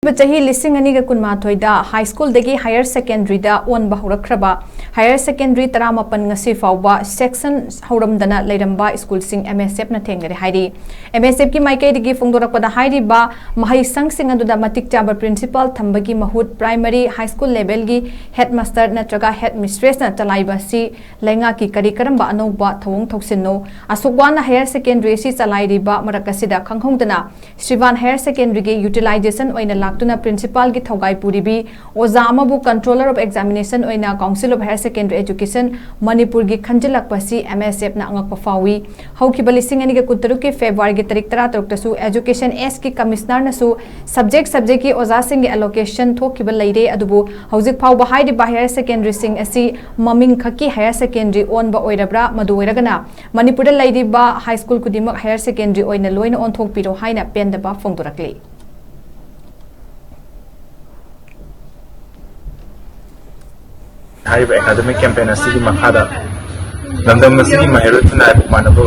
Chahi listing aniga kunmathoida high school dagi higher secondary da Onba Houkhraba higher secondary taramapan NGASIFAOBA section HOURAMDANA LEIRAMBA school sing MSF na THENGNARE HAIRI MSF ki maikai dagi phongdorakpada hairi ba mahai sang sing aduda matik chaba principal thambagi mahut primary high school level gi headmaster natraga headmistress na chalaiba si lenga ki kari karamba anoba thawong thoksinno asukwana higher secondary si chalairi ba marakasida khanghongdana Srivan higher secondary gi utilization oina tuna principal ki thogai puribi ozama bu controller of examination oina council of higher secondary education manipur gi khanjilak pasi MSF na angak pafawi Houkhiba listing ani ga kutaru ke February gi tarik 13 tasu education S ki commissioner na su subject ki oza sing allocation thokiba leire adubu hojik phau ba haidi ba higher secondary sing asi maming khaki higher secondary Onba oirabra madu oiragana manipur da leiri ba high school kudimak higher secondary oina loina on thok piro haina penda ba phongdorakle HAIRI academic campaign asigi makhada lamdam asigi mahero tuna manabo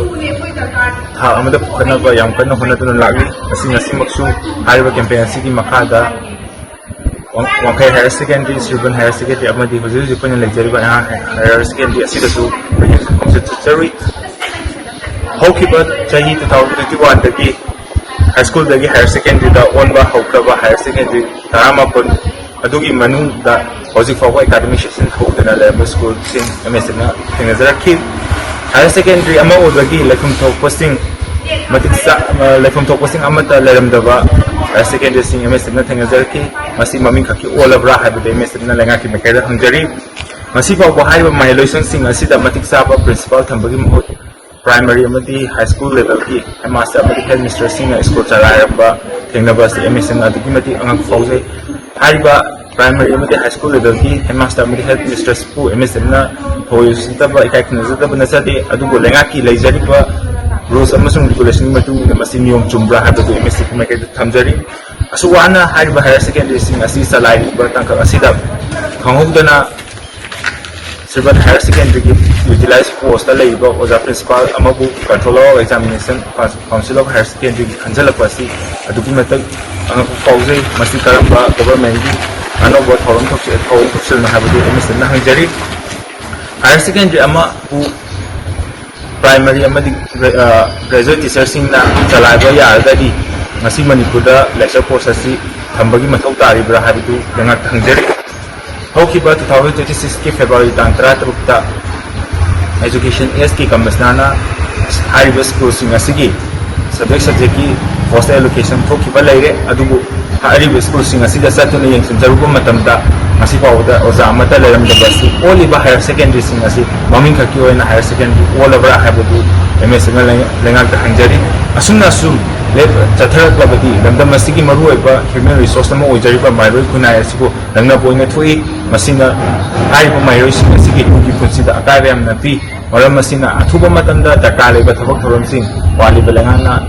tha amada pukhanaba yam kana honaduna lagi asi maksu HAIRI campaign asigi makhada Onkai higher secondary Srivan higher secondary amadi huju panya lecture higher secondary asida su constitutory Houkhiba Chahi 2021 dagi high school dagi higher secondary da Onba Houkhraba higher secondary taramapon adugi manung da hojik fawa academic session hokdana level school sing MSF na thengnazaraki higher secondary ama odagi lekhum thok posting matiksa lekhum thok posting amata leramdaba higher secondary sing MSF na thengnazaraki masi maming khaki olabra haibde MSF na lenga ki mekada hangjari masi fawa haiba mahaloison sing asida matiksa ba principal thambagi mahut primary amadi high school level ki master amadi headmistress sing school charayamba thengnaba si MSF na adigi mati angak fawse haiba primary amadi high school level ki headmaster amadi headmistress pu MSF na hoyusitaba ikaknazataba nasade adugo lenga ki leijariba rules amasung regulation matu masi niyom chumbra habadu MSF ma kai thamjari asuwana haiba higher secondary sing asi salai ba tangka asida khangogdana Srivan higher secondary ki utilize post la leiba oza principal amabu controller of examination council of higher secondary ki khanjalakwa si adugi matak angak pauzai masi karamba government ki anoba thoron thokse thawong thoksil na habadu MSF na hangjari higher secondary ama bu primary amadi graduate teacher sing na chalaiba yaragadi masi manipur da lecture course asi thambagi mathau taribra habadu lenga hangjari Houkhiba 2026 ki February tang 13 ta education S ki commissioner HAIRI school sing asigi subject ki first allocation Houkhiba leire adubu HAIRI school sing asida satuna yengsin jarugo matamda masi pawda oza amata leramda basi oliba higher secondary sing asi maming khaki oina higher secondary olabra habadu MSF lenga ta hangjari asumna sum lep chatharak labadi lamdam asigi maru oiba human resource na mo ojariba mairoi kunai asigo langna boina thui masina HAIRI mairoi sing asigi kugi punsida akare amna pi maram masina athuba matamda dakale ba thabak thoram sing wali belangana